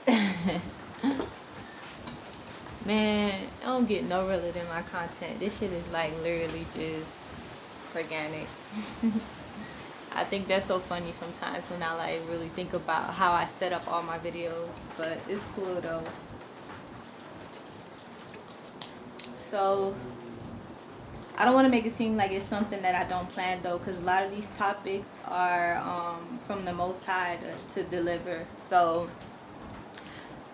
Man, I don't get no realer than my content. This shit is like literally just organic. I think that's so funny sometimes when I like really think about how I set up all my videos, but it's cool though. So I don't want to make it seem like it's something that I don't plan though, because a lot of these topics are from the Most High to deliver. So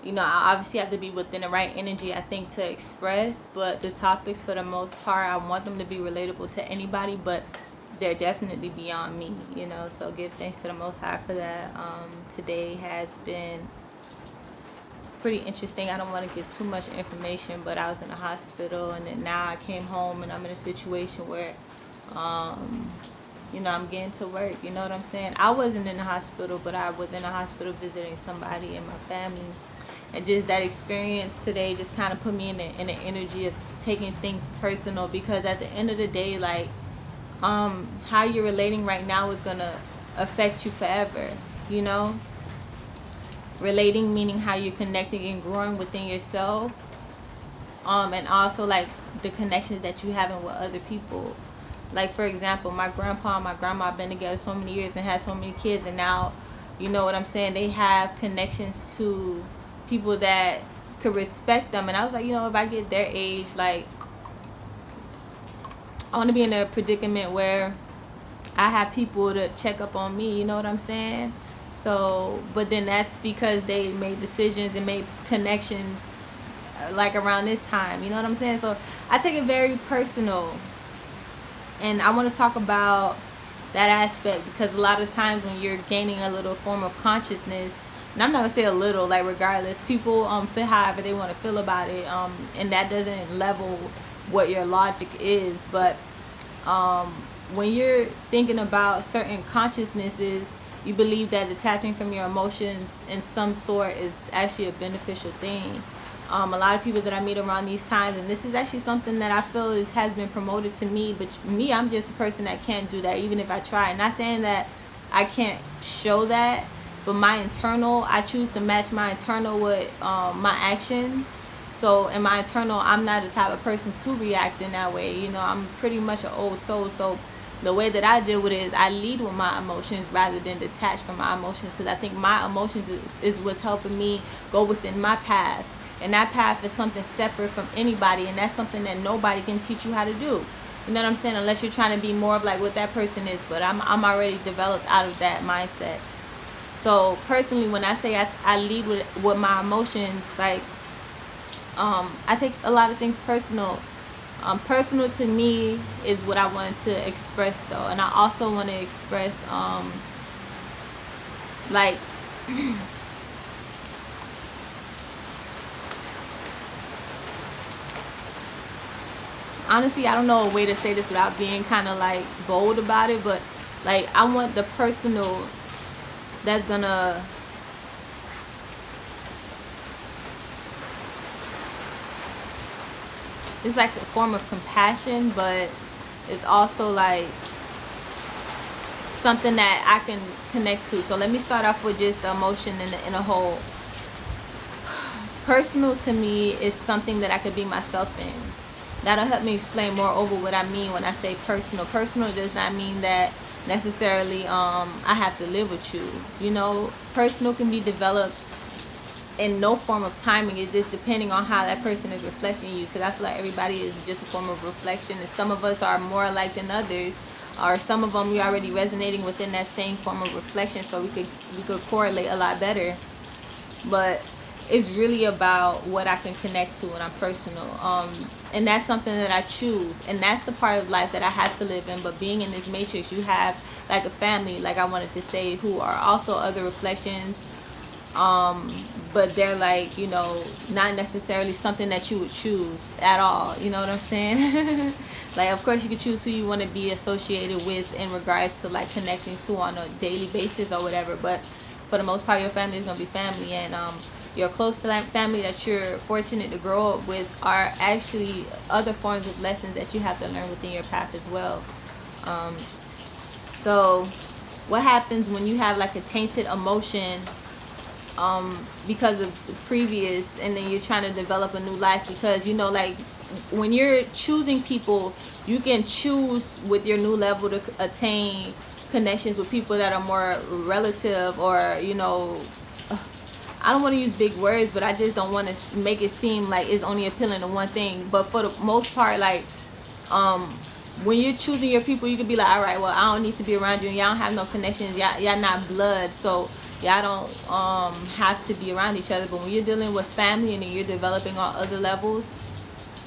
I obviously have to be within the right energy, I think, to express, but the topics for the most part, I want them to be relatable to anybody, but they're definitely beyond me. So give thanks to the Most High for that. Today has been pretty interesting. I don't want to give too much information, but I was in the hospital, and then now I came home and I'm in a situation where I'm getting to work. You know what I'm saying? I wasn't in the hospital, but I was in the hospital visiting somebody in my family. And just that experience today just kind of put me in the energy of taking things personal, because at the end of the day, like, how you're relating right now is going to affect you forever, Relating meaning how you're connecting and growing within yourself, and also, like, the connections that you having with other people. Like, for example, my grandpa and my grandma have been together so many years and had so many kids, and now, you know what I'm saying, they have connections to people that could respect them. And I was like, if I get their age, like, I want to be in a predicament where I have people to check up on me, you know what I'm saying? So, but then that's because they made decisions and made connections like around this time, you know what I'm saying? So I take it very personal, and I want to talk about that aspect, because a lot of times when you're gaining a little form of consciousness, and I'm not gonna say a little, like, regardless, people feel however they want to feel about it, and that doesn't level what your logic is. But when you're thinking about certain consciousnesses, you believe that detaching from your emotions in some sort is actually a beneficial thing. A lot of people that I meet around these times, and this is actually something that I feel has been promoted to me, but me, I'm just a person that can't do that, even if I try. Not saying that I can't show that, but my internal, I choose to match my internal with my actions. So in my internal, I'm not the type of person to react in that way. I'm pretty much an old soul. So the way that I deal with it is I lead with my emotions rather than detach from my emotions, because I think my emotions is what's helping me go within my path. And that path is something separate from anybody, and that's something that nobody can teach you how to do. You know what I'm saying? Unless you're trying to be more of like what that person is. But I'm already developed out of that mindset. So personally, when I say I lead with my emotions, like, I take a lot of things personal. Personal to me is what I wanted to express, though. And I also want to express, like, honestly, I don't know a way to say this without being kind of like bold about it, but like, I want the personal that's gonna it's like a form of compassion, but it's also like something that I can connect to. So let me start off with just the emotion in a whole. Personal to me is something that I could be myself in. That'll help me explain more over what I mean when I say personal. Personal does not mean that necessarily I have to live with you. Personal can be developed in no form of timing. It's just depending on how that person is reflecting you, because I feel like everybody is just a form of reflection, and some of us are more alike than others, or some of them we already resonating within that same form of reflection, so we could correlate a lot better. But it's really about what I can connect to when I'm personal, and that's something that I choose, and that's the part of life that I have to live in. But being in this matrix, you have like a family, like I wanted to say, who are also other reflections, but they're like, not necessarily something that you would choose at all. You know what I'm saying? Like, of course you can choose who you want to be associated with in regards to like connecting to on a daily basis or whatever, but for the most part, your family is going to be family, and your close family that you're fortunate to grow up with are actually other forms of lessons that you have to learn within your path as well. So what happens when you have like a tainted emotion because of the previous, and then you're trying to develop a new life, because like when you're choosing people, you can choose with your new level to attain connections with people that are more relative, or I don't want to use big words, but I just don't want to make it seem like it's only appealing to one thing. But for the most part, like when you're choosing your people, you could be like, all right, well, I don't need to be around you, and y'all don't have no connections, y'all not blood, so y'all don't have to be around each other. But when you're dealing with family, and then you're developing on other levels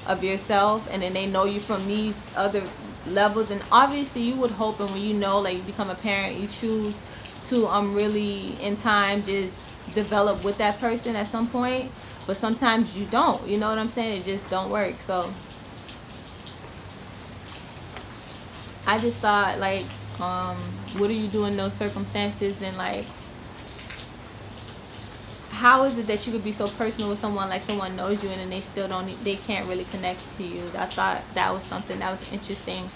of yourself, and then they know you from these other levels, and obviously you would hope, and when like you become a parent, you choose to really in time just develop with that person at some point. But sometimes you don't, you know what I'm saying, it just don't work. So I just thought, like, what are you doing in those circumstances, and like, how is it that you could be so personal with someone, like someone knows you, and then they can't really connect to you? I thought that was something that was interesting.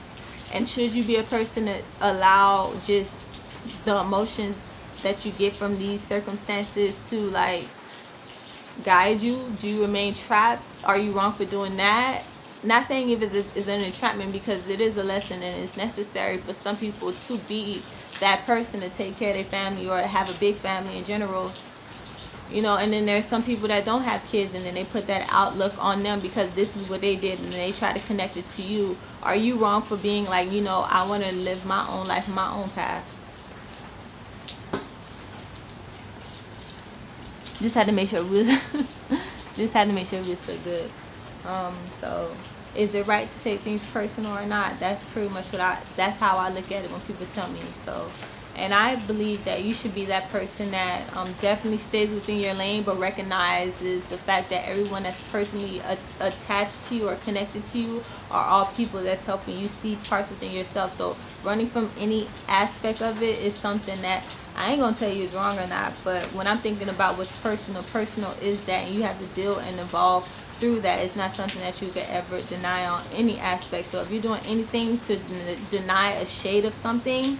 And should you be a person that allow just the emotions that you get from these circumstances to like guide you? Do you remain trapped? Are you wrong for doing that? Not saying if it's an entrapment, because it is a lesson, and it's necessary for some people to be that person to take care of their family, or have a big family in general. And then there's some people that don't have kids, and then they put that outlook on them because this is what they did, and they try to connect it to you. Are you wrong for being like, I want to live my own life, my own path? Just had to make sure we was still good. So is it right to take things personal or not? That's pretty much that's how I look at it when people tell me. So, and I believe that you should be that person that definitely stays within your lane, but recognizes the fact that everyone that's personally attached to you or connected to you are all people that's helping you see parts within yourself. So running from any aspect of it is something that I ain't gonna tell you is wrong or not, but when I'm thinking about what's personal is that, and you have to deal and evolve through that. It's not something that you could ever deny on any aspect. So if you're doing anything to deny a shade of something,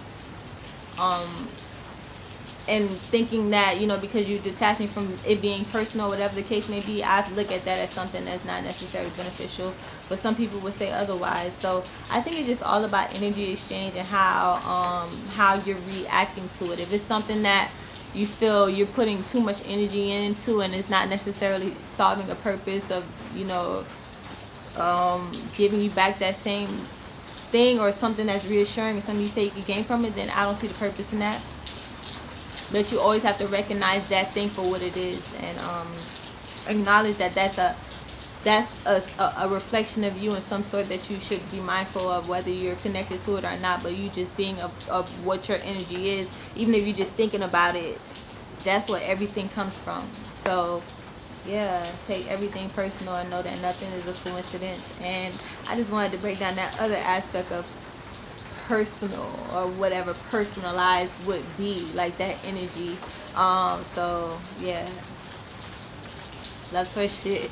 and thinking that, because you're detaching from it being personal, whatever the case may be, I look at that as something that's not necessarily beneficial, but some people would say otherwise. So I think it's just all about energy exchange and how you're reacting to it. If it's something that you feel you're putting too much energy into, and it's not necessarily solving a purpose of giving you back that same thing, or something that's reassuring, or something you say you can gain from it, then I don't see the purpose in that. But you always have to recognize that thing for what it is, and acknowledge that that's a reflection of you in some sort that you should be mindful of, whether you're connected to it or not. But you just being of what your energy is, even if you're just thinking about it, that's where everything comes from. So yeah, take everything personal and know that nothing is a coincidence. And I just wanted to break down that other aspect of personal, or whatever personalized would be, like that energy. So yeah, that's her shit.